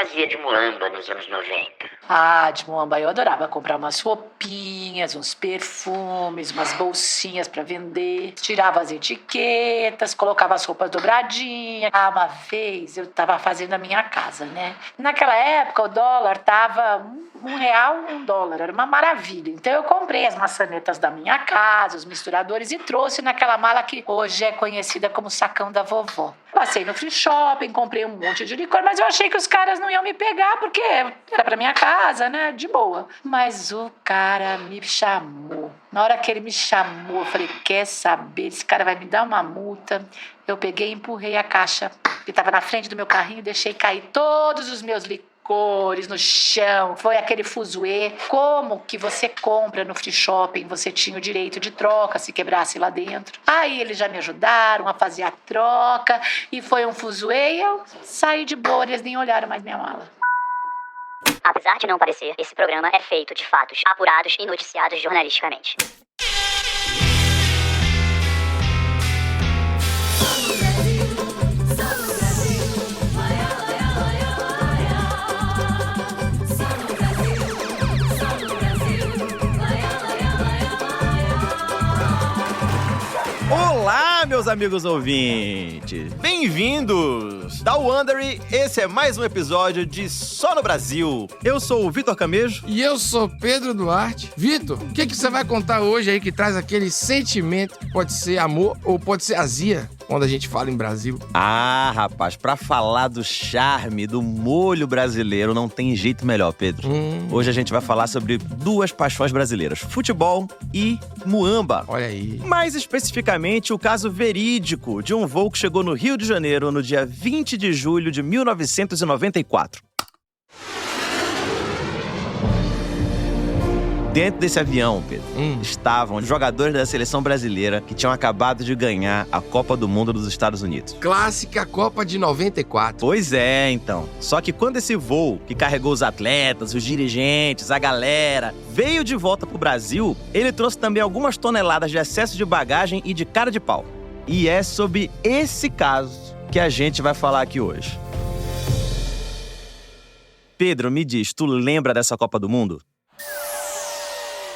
fazia de muamba nos anos 90? Ah, de muamba eu adorava comprar umas roupinhas, uns perfumes, umas bolsinhas pra vender. Tirava as etiquetas, colocava as roupas dobradinhas. Ah, uma vez eu tava fazendo a minha casa, né? Naquela época o dólar tava R$1, $1. Era uma maravilha. Então eu comprei as maçanetas da minha casa, os misturadores e trouxe naquela mala que hoje é conhecida como sacão da vovó. Passei no free shopping, comprei um monte de licor, mas eu achei que os caras não iam me pegar porque era pra minha casa, né? De boa. Mas o cara me chamou. Na hora que ele me chamou, eu falei, quer saber? Esse cara vai me dar uma multa. Eu peguei e empurrei a caixa que estava na frente do meu carrinho e deixei cair todos os meus licores no chão. Foi aquele fuzuê. Como que você compra no free shopping? Você tinha o direito de troca se quebrasse lá dentro. Aí eles já me ajudaram a fazer a troca e foi um fuzuê e eu saí de boa, eles nem olharam mais minha mala. Apesar de não parecer, esse programa é feito de fatos apurados e noticiados jornalisticamente. Olá, meus amigos ouvintes! Bem-vindos! Da Wondery, esse é mais um episódio de Só no Brasil. Eu sou o Vitor Camejo. E eu sou Pedro Duarte. Vitor, o que você vai contar hoje aí que traz aquele sentimento que pode ser amor ou pode ser azia quando a gente fala em Brasil? Ah, rapaz, pra falar do charme, do molho brasileiro, não tem jeito melhor, Pedro. Hoje a gente vai falar sobre duas paixões brasileiras, futebol e muamba. Olha aí. Mais especificamente, o caso verídico de um voo que chegou no Rio de Janeiro no dia 20 de julho de 1994. Dentro desse avião, Pedro, estavam jogadores da seleção brasileira que tinham acabado de ganhar a Copa do Mundo dos Estados Unidos. Clássica Copa de 94. Pois é, então. Só que quando esse voo, que carregou os atletas, os dirigentes, a galera, veio de volta pro Brasil, ele trouxe também algumas toneladas de excesso de bagagem e de cara de pau. E é sobre esse caso que a gente vai falar aqui hoje. Pedro, me diz, tu lembra dessa Copa do Mundo?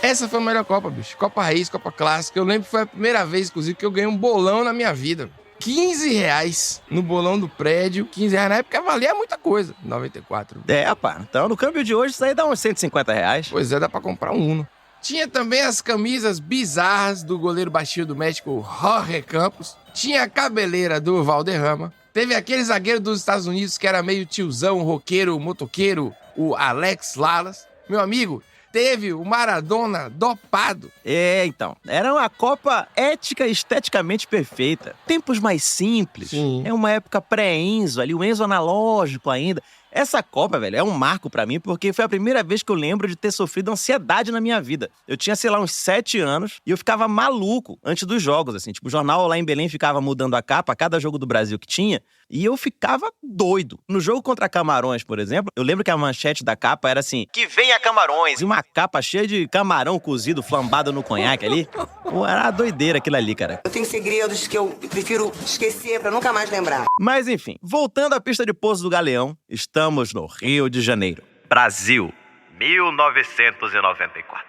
Essa foi a melhor Copa, bicho. Copa Raiz, Copa Clássica. Eu lembro que foi a primeira vez, inclusive, que eu ganhei um bolão na minha vida. R$15 no bolão do prédio. R$15 na época valia muita coisa. 94. É, rapaz. Então, no câmbio de hoje, isso aí dá uns R$150. Pois é, dá pra comprar um Uno. Tinha também as camisas bizarras do goleiro baixinho do México, Jorge Campos. Tinha a cabeleira do Valderrama. Teve aquele zagueiro dos Estados Unidos que era meio tiozão, roqueiro, motoqueiro, o Alex Lalas. Meu amigo, teve o Maradona dopado. É, então. Era uma Copa ética e esteticamente perfeita. Tempos mais simples. Sim. É uma época pré-Enzo ali, o Enzo analógico ainda. Essa Copa, velho, é um marco pra mim porque foi a primeira vez que eu lembro de ter sofrido ansiedade na minha vida. Eu tinha, sei lá, uns 7 anos e eu ficava maluco antes dos jogos, assim. Tipo, o jornal lá em Belém ficava mudando a capa a cada jogo do Brasil que tinha e eu ficava doido. No jogo contra Camarões, por exemplo, eu lembro que a manchete da capa era assim, que venha Camarões, e uma capa cheia de camarão cozido, flambado no conhaque ali. Pô, era uma doideira aquilo ali, cara. Eu tenho segredos que eu prefiro esquecer pra nunca mais lembrar. Mas enfim, voltando à pista de pouso do Galeão, estamos no Rio de Janeiro, Brasil, 1994.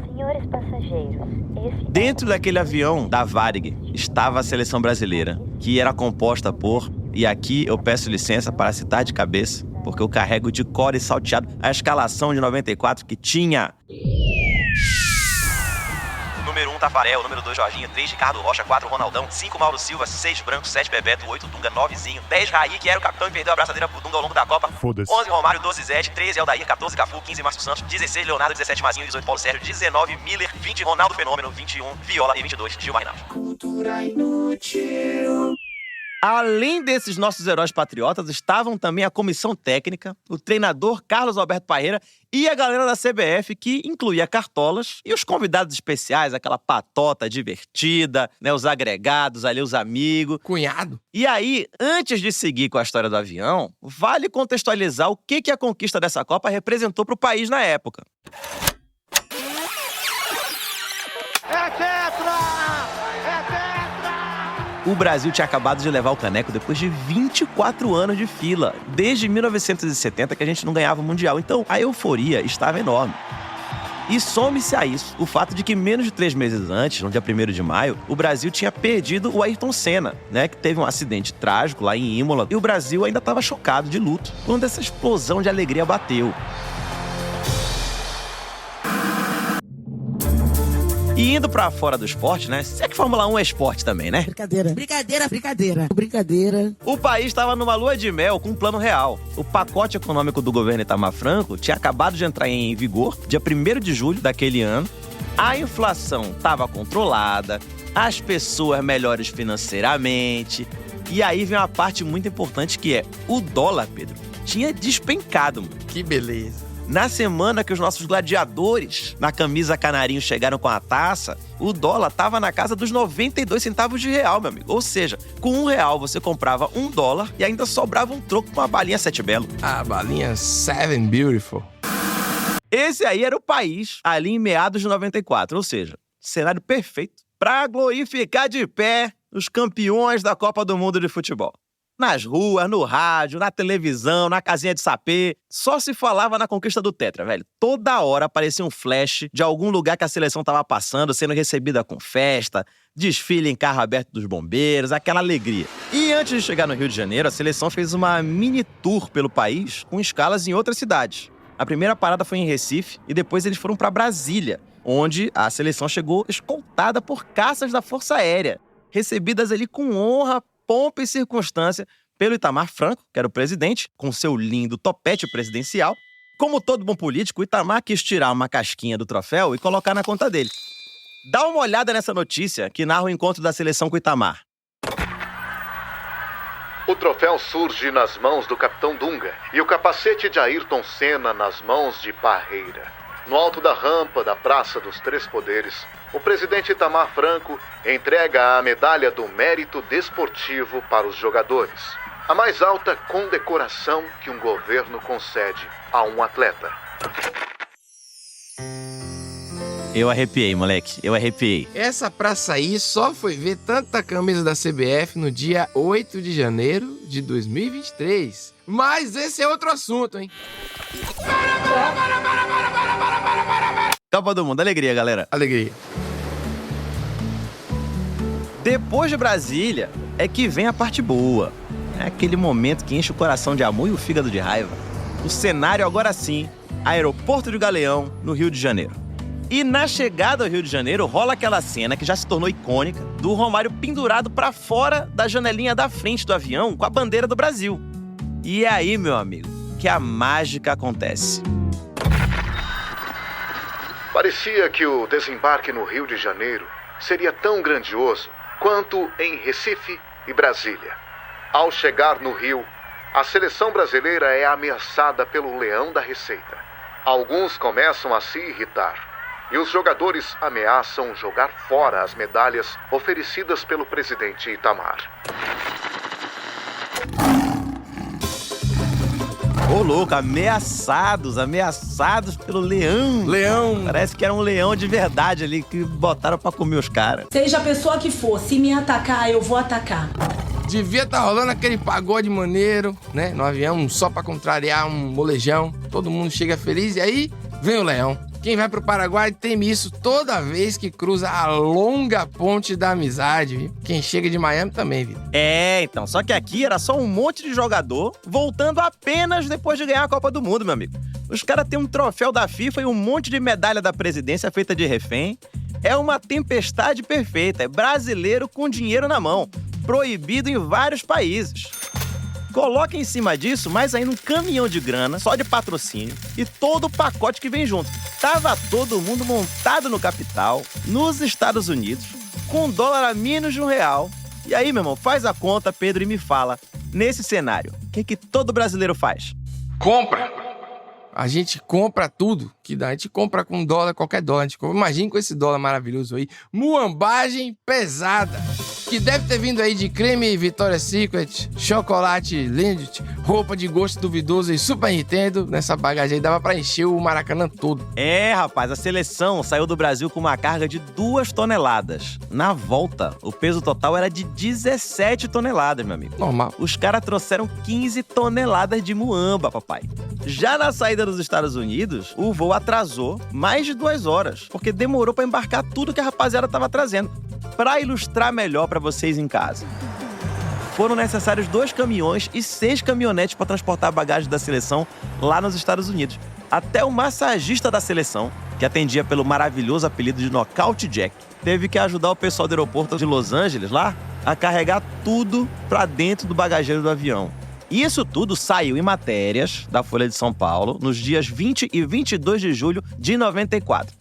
Senhores passageiros, Dentro daquele avião da Varig estava a seleção brasileira, que era composta por, e aqui eu peço licença para citar de cabeça, porque eu carrego de cor e salteado a escalação de 94 que tinha... Número 1, Tafarel. Número 2, Jorginho. 3, Ricardo Rocha. 4, Ronaldão. 5, Mauro Silva. 6, Branco. 7, Bebeto. 8, Dunga. 9, Zinho. 10, Raí, que era o capitão e perdeu a braçadeira pro Dunga ao longo da Copa. Foda-se. 11, Romário. 12, Zete. 13, Aldair. 14, Cafu. 15, Márcio Santos. 16, Leonardo. 17, Mazinho. 18, Paulo Sérgio. 19, Miller. 20, Ronaldo Fenômeno. 21, Viola. E 22, Gilmar Reinaldo. Cultura inútil. Além desses nossos heróis patriotas, estavam também a comissão técnica, o treinador Carlos Alberto Parreira e a galera da CBF, que incluía cartolas e os convidados especiais, aquela patota divertida, né, os agregados ali, os amigos. Cunhado. E aí, antes de seguir com a história do avião, vale contextualizar o que a conquista dessa Copa representou para o país na época. O Brasil tinha acabado de levar o caneco depois de 24 anos de fila. Desde 1970 que a gente não ganhava o Mundial. Então, a euforia estava enorme. E some-se a isso o fato de que menos de 3 meses antes, no dia 1º de maio, o Brasil tinha perdido o Ayrton Senna, né? Que teve um acidente trágico lá em Imola. E o Brasil ainda estava chocado, de luto, quando essa explosão de alegria bateu. E indo pra fora do esporte, né? Se é que Fórmula 1 é esporte também, né? Brincadeira. O país estava numa lua de mel com um plano real. O pacote econômico do governo Itamar Franco tinha acabado de entrar em vigor, dia 1º de julho daquele ano. A inflação estava controlada, as pessoas melhores financeiramente. E aí vem uma parte muito importante que é o dólar, Pedro, tinha despencado, mano. Que beleza. Na semana que os nossos gladiadores na camisa canarinho chegaram com a taça, o dólar tava na casa dos 92 centavos de real, meu amigo. Ou seja, com R$1 você comprava $1 e ainda sobrava um troco com uma balinha Sete Belo. A balinha Seven Beautiful. Esse aí era o país ali em meados de 94, ou seja, cenário perfeito para glorificar de pé os campeões da Copa do Mundo de futebol. Nas ruas, no rádio, na televisão, na casinha de sapê, só se falava na conquista do Tetra, velho. Toda hora aparecia um flash de algum lugar que a seleção tava passando, sendo recebida com festa, desfile em carro aberto dos bombeiros, aquela alegria. E antes de chegar no Rio de Janeiro, a seleção fez uma mini tour pelo país, com escalas em outras cidades. A primeira parada foi em Recife e depois eles foram para Brasília, onde a seleção chegou escoltada por caças da Força Aérea, recebidas ali com honra, pompa e circunstância pelo Itamar Franco, que era o presidente, com seu lindo topete presidencial. Como todo bom político, o Itamar quis tirar uma casquinha do troféu e colocar na conta dele. Dá uma olhada nessa notícia que narra o encontro da seleção com o Itamar. O troféu surge nas mãos do capitão Dunga e o capacete de Ayrton Senna nas mãos de Parreira. No alto da rampa da Praça dos Três Poderes, o presidente Itamar Franco entrega a medalha do Mérito Desportivo para os jogadores, a mais alta condecoração que um governo concede a um atleta. Eu arrepiei, moleque. Eu arrepiei. Essa pra sair só foi ver tanta camisa da CBF no dia 8 de janeiro de 2023. Mas esse é outro assunto, hein? Copa do Mundo, alegria, galera. Alegria. Depois de Brasília, é que vem a parte boa. É aquele momento que enche o coração de amor e o fígado de raiva. O cenário agora sim, Aeroporto de Galeão, no Rio de Janeiro. E na chegada ao Rio de Janeiro, rola aquela cena que já se tornou icônica, do Romário pendurado pra fora da janelinha da frente do avião com a bandeira do Brasil. E é aí, meu amigo, que a mágica acontece. Parecia que o desembarque no Rio de Janeiro seria tão grandioso quanto em Recife e Brasília. Ao chegar no Rio, a seleção brasileira é ameaçada pelo leão da Receita. Alguns começam a se irritar e os jogadores ameaçam jogar fora as medalhas oferecidas pelo presidente Itamar. Ô, louco, ameaçados pelo leão. Leão. Parece que era um leão de verdade ali, que botaram pra comer os caras. Seja a pessoa que for, se me atacar, eu vou atacar. Devia estar rolando aquele pagode maneiro, né? No avião, só pra contrariar um molejão. Todo mundo chega feliz e aí vem o leão. Quem vai pro Paraguai teme isso toda vez que cruza a longa ponte da amizade, viu? Quem chega de Miami também, viu? É, então, só que aqui era só um monte de jogador voltando apenas depois de ganhar a Copa do Mundo, meu amigo. Os caras têm um troféu da FIFA e um monte de medalha da presidência feita de refém. É uma tempestade perfeita, é brasileiro com dinheiro na mão, proibido em vários países. Coloca em cima disso mais ainda um caminhão de grana, só de patrocínio, e todo o pacote que vem junto. Tava todo mundo montado no capital, nos Estados Unidos, com dólar a menos de R$1. E aí, meu irmão, faz a conta, Pedro, e me fala, nesse cenário, o que todo brasileiro faz? Compra! A gente compra tudo que dá. A gente compra com dólar, qualquer dólar. A gente compra. Imagina com esse dólar maravilhoso aí. Muambagem pesada. que deve ter vindo aí de creme Victoria's Secret, chocolate Lindt, roupa de gosto duvidoso e Super Nintendo. Nessa bagagem aí dava pra encher o Maracanã todo. É, rapaz, a seleção saiu do Brasil com uma carga de 2 toneladas. Na volta, o peso total era de 17 toneladas, meu amigo. Normal. Os caras trouxeram 15 toneladas de muamba, papai. Já na saída dos Estados Unidos, o voo atrasou mais de 2 horas, porque demorou pra embarcar tudo que a rapaziada tava trazendo. Pra ilustrar melhor pra vocês em casa, foram necessários 2 caminhões e 6 caminhonetes para transportar a bagagem da seleção lá nos Estados Unidos. Até o massagista da seleção, que atendia pelo maravilhoso apelido de Knockout Jack, teve que ajudar o pessoal do aeroporto de Los Angeles lá a carregar tudo pra dentro do bagageiro do avião. E isso tudo saiu em matérias da Folha de São Paulo nos dias 20 e 22 de julho de 94.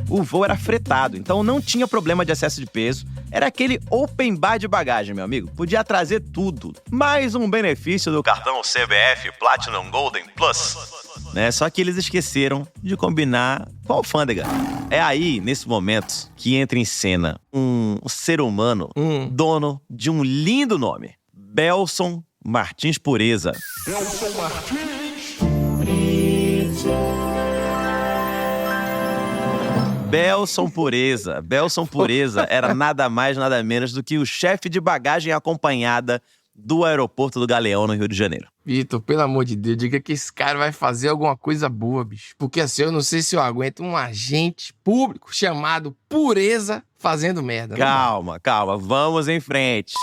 O voo era fretado, então não tinha problema de excesso de peso. Era aquele open bar de bagagem, meu amigo. Podia trazer tudo. Mais um benefício do cartão CBF Platinum Golden Plus. Só que eles esqueceram de combinar com a alfândega. É aí, nesse momento, que entra em cena um ser humano dono de um lindo nome. Belson Martins Pureza. Belson Martins. Belson Pureza era nada mais, nada menos do que o chefe de bagagem acompanhada do aeroporto do Galeão, no Rio de Janeiro. Vitor, pelo amor de Deus, diga que esse cara vai fazer alguma coisa boa, bicho. Porque assim, eu não sei se eu aguento um agente público chamado Pureza fazendo merda. Calma, vamos em frente.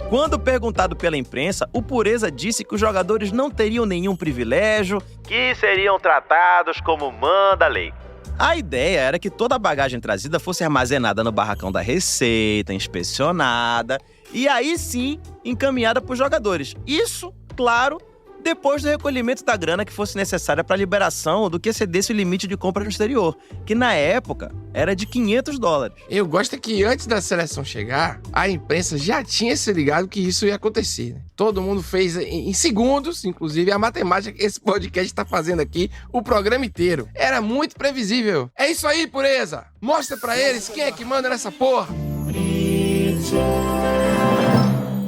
Quando perguntado pela imprensa, o Pureza disse que os jogadores não teriam nenhum privilégio, que seriam tratados como manda a lei. A ideia era que toda a bagagem trazida fosse armazenada no barracão da Receita, inspecionada e aí sim encaminhada para os jogadores. Isso, claro, depois do recolhimento da grana que fosse necessária para a liberação do que excedesse o limite de compra no exterior, que na época era de $500. Eu gosto é que antes da seleção chegar, a imprensa já tinha se ligado que isso ia acontecer, né? Todo mundo fez em segundos, inclusive a matemática que esse podcast tá fazendo aqui, o programa inteiro. Era muito previsível. É isso aí, Pureza! Mostra pra eles quem é que manda nessa porra!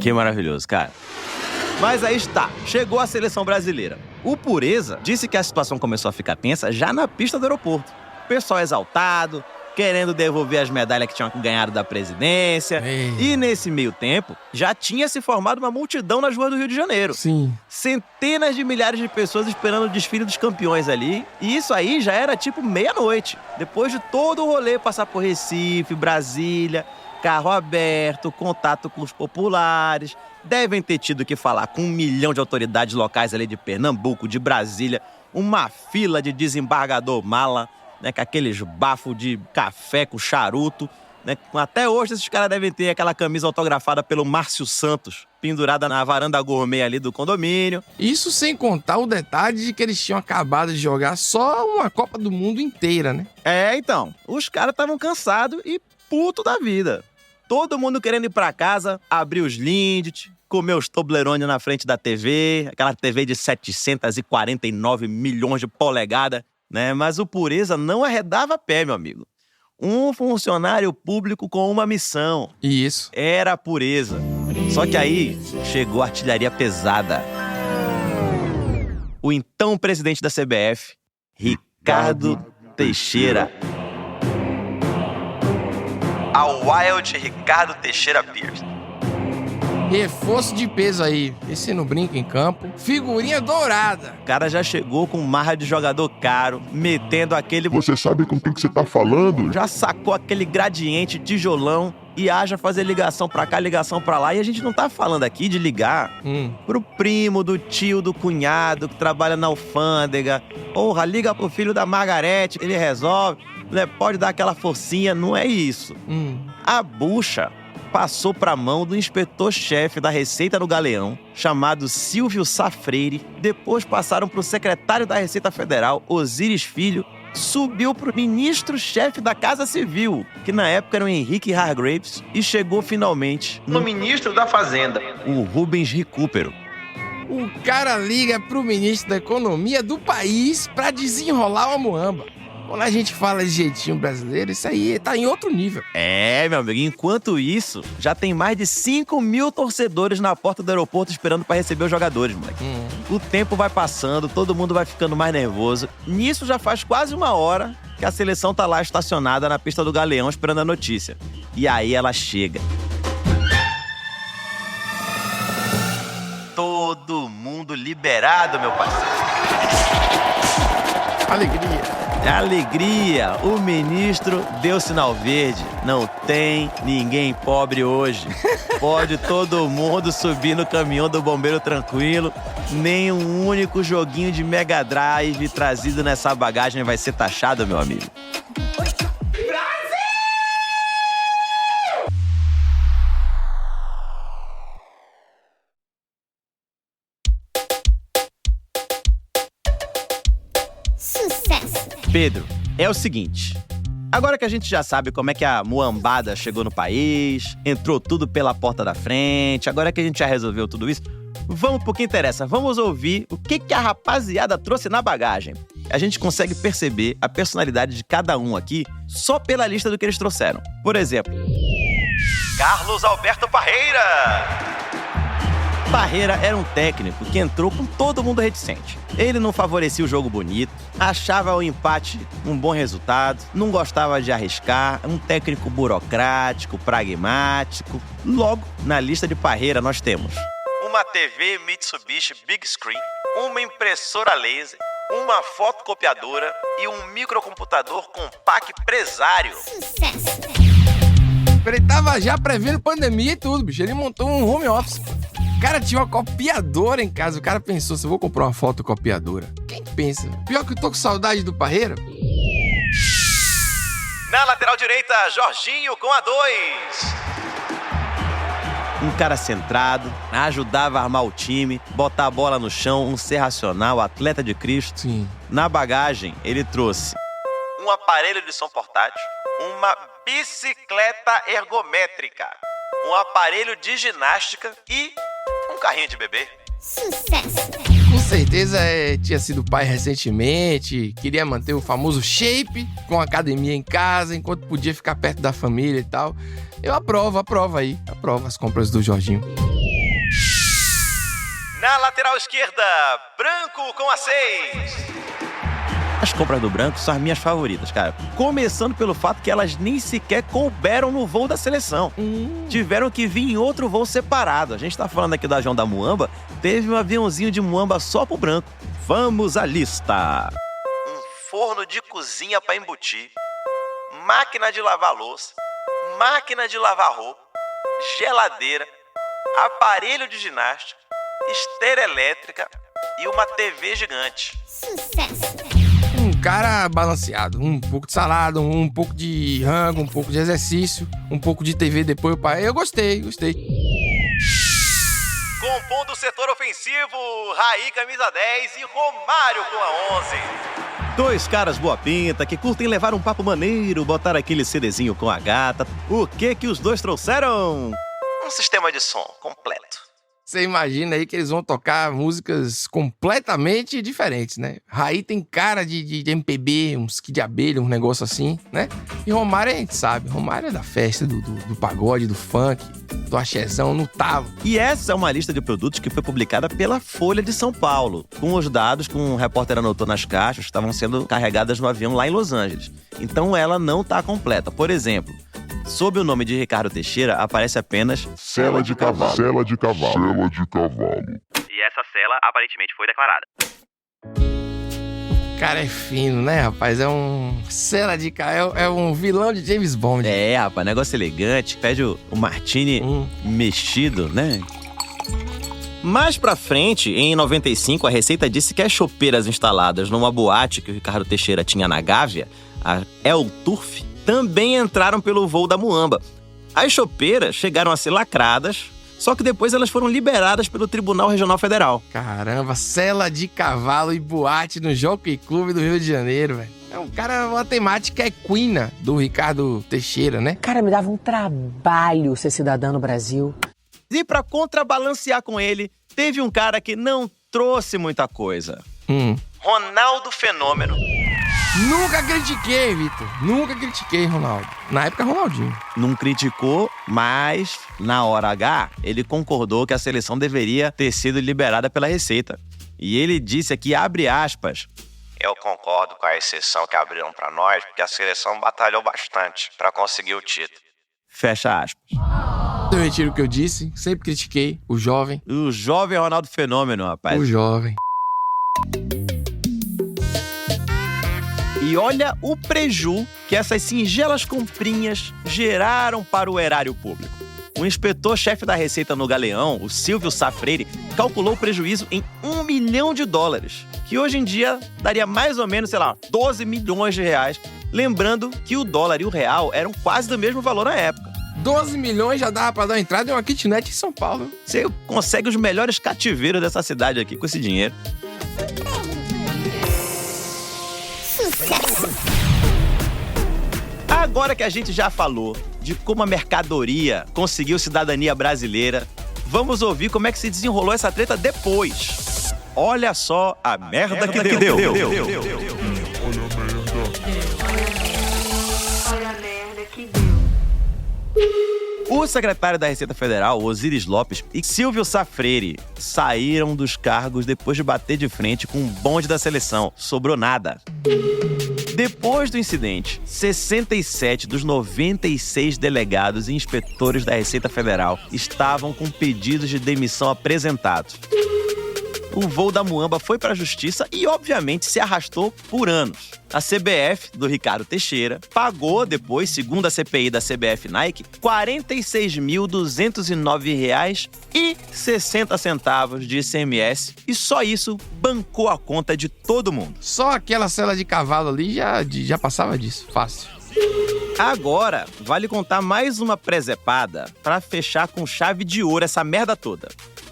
Que maravilhoso, cara. Mas aí está, chegou a seleção brasileira. O Pureza disse que a situação começou a ficar tensa já na pista do aeroporto. O pessoal exaltado, querendo devolver as medalhas que tinham ganhado da presidência. E nesse meio tempo, já tinha se formado uma multidão nas ruas do Rio de Janeiro. Sim. Centenas de milhares de pessoas esperando o desfile dos campeões ali. E isso aí já era tipo meia-noite. Depois de todo o rolê passar por Recife, Brasília, carro aberto, contato com os populares. Devem ter tido que falar com 1 milhão de autoridades locais ali de Pernambuco, de Brasília. Uma fila de desembargador mala, com aqueles bafos de café com charuto. Até hoje esses caras devem ter aquela camisa autografada pelo Márcio Santos, pendurada na varanda gourmet ali do condomínio. Isso sem contar o detalhe de que eles tinham acabado de jogar só uma Copa do Mundo inteira, né? Então, os caras estavam cansados e puto da vida. Todo mundo querendo ir pra casa, abrir os Lindt, comer os Toblerone na frente da TV, aquela TV de 749 milhões de polegadas, Mas o Pureza não arredava pé, meu amigo. Um funcionário público com uma missão. Isso. Era a Pureza. Só que aí chegou a artilharia pesada. O então presidente da CBF, Ricardo Teixeira. A Wild Ricardo Teixeira Pierce. Reforço de peso aí. Esse não brinca em campo. Figurinha dourada. O cara já chegou com marra de jogador caro, metendo aquele... Você sabe com quem que você tá falando? Já sacou aquele gradiente tijolão e haja fazer ligação pra cá, ligação pra lá. E a gente não tá falando aqui de ligar pro primo, do tio, do cunhado que trabalha na alfândega. Porra, liga pro filho da Margarete, ele resolve. Pode dar aquela forcinha, não é isso. A bucha passou pra mão do inspetor-chefe da Receita no Galeão, chamado Silvio Sá Freire. Depois passaram pro secretário da Receita Federal, Osíris Filho. Subiu pro ministro-chefe da Casa Civil, que na época era o Henrique Hargreaves, e chegou finalmente no ministro da Fazenda, o Rubens Recupero. O cara liga pro ministro da Economia do país pra desenrolar uma muamba. Quando a gente fala de jeitinho brasileiro, isso aí tá em outro nível. Meu amigo, enquanto isso, já tem mais de 5.000 torcedores na porta do aeroporto esperando pra receber os jogadores, moleque. O tempo vai passando, todo mundo vai ficando mais nervoso. Nisso já faz quase 1 hora que a seleção tá lá estacionada na pista do Galeão esperando a notícia. E aí ela chega. Todo mundo liberado, meu parceiro. Alegria! O ministro deu sinal verde. Não tem ninguém pobre hoje. Pode todo mundo subir no caminhão do bombeiro tranquilo. Nem um único joguinho de Mega Drive trazido nessa bagagem vai ser taxado, meu amigo. Pedro, é o seguinte. Agora que a gente já sabe como é que a muambada chegou no país, entrou tudo pela porta da frente, agora que a gente já resolveu tudo isso, vamos pro que interessa. Vamos ouvir o que a rapaziada trouxe na bagagem. A gente consegue perceber a personalidade de cada um aqui só pela lista do que eles trouxeram. Por exemplo, Carlos Alberto Parreira. Parreira era um técnico que entrou com todo mundo reticente. Ele não favorecia o jogo bonito, achava o empate um bom resultado, não gostava de arriscar, um técnico burocrático, pragmático. Logo, na lista de Parreira nós temos uma TV Mitsubishi Big Screen, uma impressora laser, uma fotocopiadora e um microcomputador compact Presário. Sucesso! Ele tava já prevendo pandemia e tudo, bicho. Ele montou um home office. O cara tinha uma copiadora em casa. O cara pensou, se eu vou comprar uma fotocopiadora. Quem pensa? Pior que eu tô com saudade do Parreira. Na lateral direita, Jorginho com a 2. Um cara centrado, ajudava a armar o time, botar a bola no chão, um ser racional, atleta de Cristo. Sim. Na bagagem, ele trouxe um aparelho de som portátil, uma bicicleta ergométrica, um aparelho de ginástica e um carrinho de bebê. Sucesso! Com certeza tinha sido pai recentemente, queria manter o famoso shape, com academia em casa, enquanto podia ficar perto da família e tal. Eu aprovo as compras do Jorginho. Na lateral esquerda, Branco com a 6. As compras do Branco são as minhas favoritas, cara. Começando pelo fato que elas nem sequer couberam no voo da seleção. Tiveram que vir em outro voo separado. A gente tá falando aqui do avião da Muamba, teve um aviãozinho de Muamba só pro Branco. Vamos à lista. Um forno de cozinha pra embutir, máquina de lavar louça, máquina de lavar roupa, geladeira, aparelho de ginástica, esteira elétrica e uma TV gigante. Sucesso! Um cara balanceado, um pouco de salada, um pouco de rango, um pouco de exercício, um pouco de TV depois. Eu gostei. Compondo o setor ofensivo, Raí camisa 10 e Romário com a 11. Dois caras boa pinta que curtem levar um papo maneiro, botar aquele CDzinho com a gata. O que os dois trouxeram? Um sistema de som completo. Você imagina aí que eles vão tocar músicas completamente diferentes, né? Raí tem cara de MPB, uns Kid de abelha, um negócio assim, né? E Romário a gente sabe, Romário é da festa, do pagode, do funk, do axézão, no talo. E essa é uma lista de produtos que foi publicada pela Folha de São Paulo, com os dados que um repórter anotou nas caixas que estavam sendo carregadas no avião lá em Los Angeles. Então ela não está completa. Por exemplo, sob o nome de Ricardo Teixeira, aparece apenas Sela de cavalo. E essa cela aparentemente foi declarada. O cara é fino, né, rapaz? É um cela de cavalo, é um vilão de James Bond. É, rapaz, negócio elegante. Pede o martini mexido, né? Mais pra frente, em 95, a Receita disse que as chopeiras instaladas numa boate que o Ricardo Teixeira tinha na Gávea, a El Turf, também entraram pelo voo da Muamba. As chopeiras chegaram a ser lacradas, só que depois elas foram liberadas pelo Tribunal Regional Federal. Caramba, cela de cavalo e boate no Jockey Club do Rio de Janeiro, velho. É um cara, uma temática equina do Ricardo Teixeira, né? Cara, me dava um trabalho ser cidadão no Brasil. E pra contrabalancear com ele, teve um cara que não trouxe muita coisa. Ronaldo Fenômeno. Nunca critiquei, Vitor. Nunca critiquei Ronaldo. Na época, Ronaldinho. Não criticou, mas na hora H, ele concordou que a seleção deveria ter sido liberada pela Receita. E ele disse aqui, abre aspas, eu concordo com a exceção que abriram pra nós, porque a seleção batalhou bastante pra conseguir o título. Fecha aspas. Eu retiro o que eu disse, sempre critiquei o jovem. O jovem Ronaldo Fenômeno, rapaz. O jovem. E olha o preju que essas singelas comprinhas geraram para o erário público. O inspetor-chefe da Receita no Galeão, o Silvio Safreire, calculou o prejuízo em $1 milhão, que hoje em dia daria mais ou menos, 12 milhões de reais, lembrando que o dólar e o real eram quase do mesmo valor na época. 12 milhões já dava pra dar entrada em uma kitnet em São Paulo. Você consegue os melhores cativeiros dessa cidade aqui com esse dinheiro. Agora que a gente já falou de como a mercadoria conseguiu cidadania brasileira, vamos ouvir como é que se desenrolou essa treta depois. Olha só a merda que deu. O secretário da Receita Federal, Osiris Lopes, e Silvio Safreire saíram dos cargos depois de bater de frente com um bonde da seleção. Sobrou nada. Depois do incidente, 67 dos 96 delegados e inspetores da Receita Federal estavam com pedidos de demissão apresentados. O voo da Muamba foi para a justiça e, obviamente, se arrastou por anos. A CBF, do Ricardo Teixeira, pagou depois, segundo a CPI da CBF Nike, R$ 46.209,60 de ICMS e só isso bancou a conta de todo mundo. Só aquela cela de cavalo ali já passava disso, fácil. Agora, vale contar mais uma presepada para fechar com chave de ouro essa merda toda.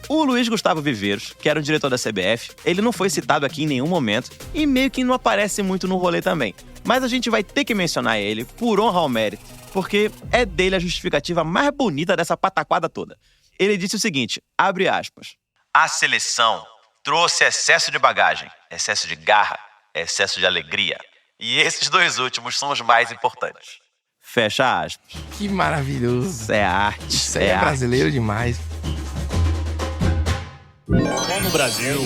O Luiz Gustavo Viveiros, que era o diretor da CBF, ele não foi citado aqui em nenhum momento e meio que não aparece muito no rolê também. Mas a gente vai ter que mencionar ele por honra ao mérito, porque é dele a justificativa mais bonita dessa pataquada toda. Ele disse o seguinte, abre aspas, a seleção trouxe excesso de bagagem, excesso de garra, excesso de alegria. E esses dois últimos são os mais importantes. Fecha aspas. Que maravilhoso. Isso é arte. Isso é brasileiro demais. Só no Brasil.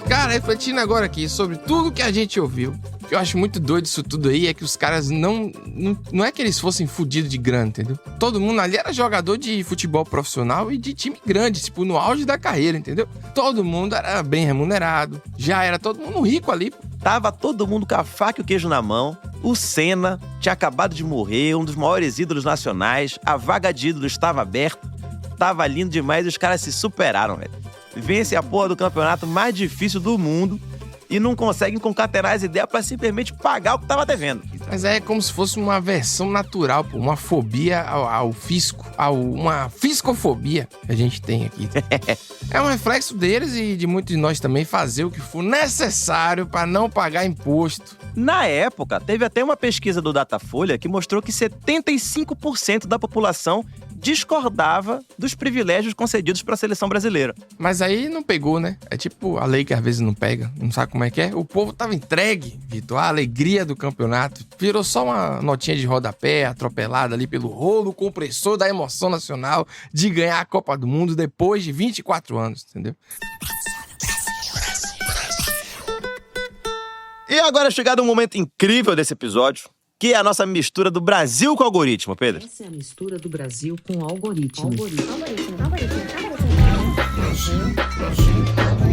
Cara, refletindo agora aqui sobre tudo que a gente ouviu, o que eu acho muito doido disso tudo aí é que os caras não é que eles fossem fudidos de grana, entendeu? Todo mundo ali era jogador de futebol profissional e de time grande, tipo, no auge da carreira, entendeu? Todo mundo era bem remunerado, já era todo mundo rico ali. Tava todo mundo com a faca e o queijo na mão. O Senna tinha acabado de morrer, um dos maiores ídolos nacionais. A vaga de ídolo estava aberta. Tava lindo demais e os caras se superaram, velho. Vence a porra do campeonato mais difícil do mundo e não conseguem concatenar as ideias pra simplesmente pagar o que tava devendo. Mas é como se fosse uma versão natural, pô, uma fobia ao fisco, uma fiscofobia que a gente tem aqui. É um reflexo deles e de muitos de nós também fazer o que for necessário para não pagar imposto. Na época, teve até uma pesquisa do Datafolha que mostrou que 75% da população discordava dos privilégios concedidos para a seleção brasileira. Mas aí não pegou, né? É tipo a lei que às vezes não pega, não sabe como é que é. O povo tava entregue, Vitor, a alegria do campeonato. Virou só uma notinha de rodapé, atropelada ali pelo rolo compressor da emoção nacional de ganhar a Copa do Mundo depois de 24 anos, entendeu? E agora é chegado um momento incrível desse episódio, que é a nossa mistura do Brasil com o algoritmo, Pedro. Essa é a mistura do Brasil com o algoritmo.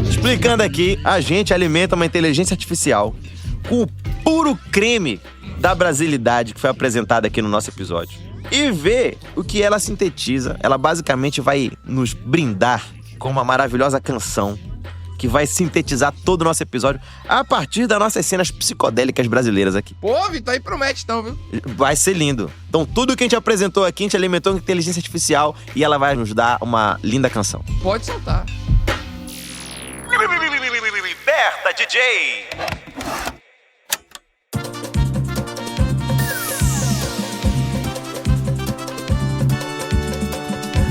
Explicando aqui, a gente alimenta uma inteligência artificial com o puro creme da brasilidade que foi apresentada aqui no nosso episódio. E vê o que ela sintetiza. Ela basicamente vai nos brindar com uma maravilhosa canção que vai sintetizar todo o nosso episódio a partir das nossas cenas psicodélicas brasileiras aqui. Pô, Vitor, aí promete então, viu? Vai ser lindo. Então tudo que a gente apresentou aqui, a gente alimentou com inteligência artificial e ela vai nos dar uma linda canção. Pode soltar. Liberta, DJ!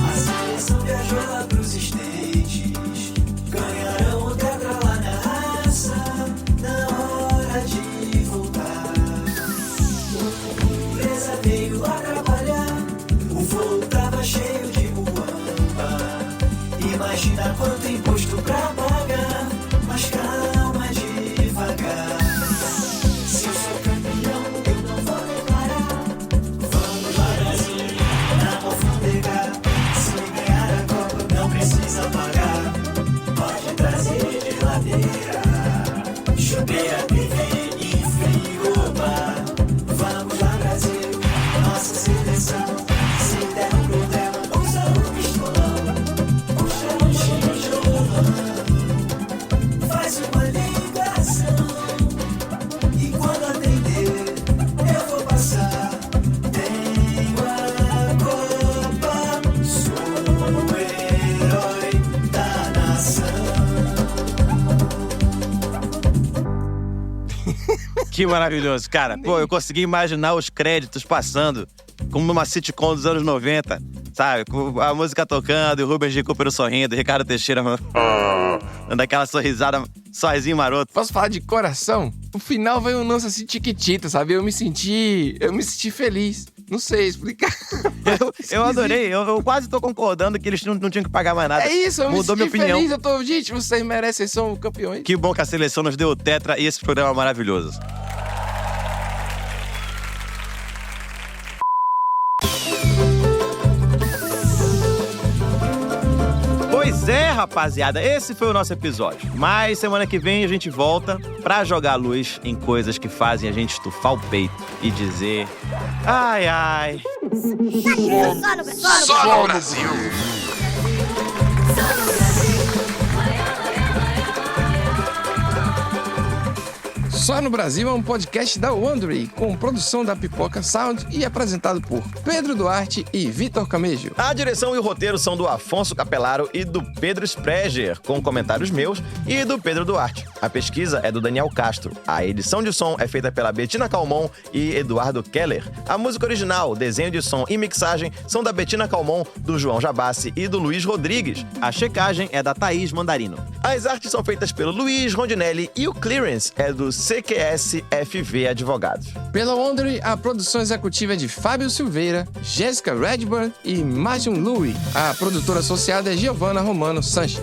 A seleção viajou lá pros States, madeira, chupeira, TV e frigobar. Vamos lá, Brasil, nossa seleção. Se der um problema, usa o pistolão. Puxa o xijolão, faz uma ligação. E quando atender, eu vou passar. Tenho a Copa, sou o herói da nação. Que maravilhoso, cara. Pô, eu consegui imaginar os créditos passando como numa sitcom dos anos 90, sabe? Com a música tocando, e o Rubens de Cooper sorrindo, e Ricardo Teixeira dando aquela sorrisada, sorrisinho maroto. Posso falar de coração? O final veio um lance assim tiquitita, sabe? Eu me senti feliz. Não sei explicar. Eu adorei, eu quase tô concordando que eles não tinham que pagar mais nada. É isso, eu Mudou me minha senti opinião. feliz. Gente, vocês merecem, são campeões. Que bom que a seleção nos deu o tetra e esse programa maravilhoso. Pois é, rapaziada, esse foi o nosso episódio. Mas semana que vem a gente volta pra jogar luz em coisas que fazem a gente estufar o peito e dizer: ai, ai. Só no Brasil. Só no Brasil é um podcast da Wondery, com produção da Pipoca Sound e apresentado por Pedro Duarte e Vitor Camejo. A direção e o roteiro são do Afonso Capelaro e do Pedro Spreger, com comentários meus e do Pedro Duarte. A pesquisa é do Daniel Castro. A edição de som é feita pela Betina Calmon e Eduardo Keller. A música original, desenho de som e mixagem são da Betina Calmon, do João Jabassi e do Luiz Rodrigues. A checagem é da Thaís Mandarino. As artes são feitas pelo Luiz Rondinelli e o clearance é do CQS FV Advogados. Pela Wondery, a produção executiva é de Fábio Silveira, Jéssica Redburn e Martin Louis. A produtora associada é Giovanna Romano Sanches.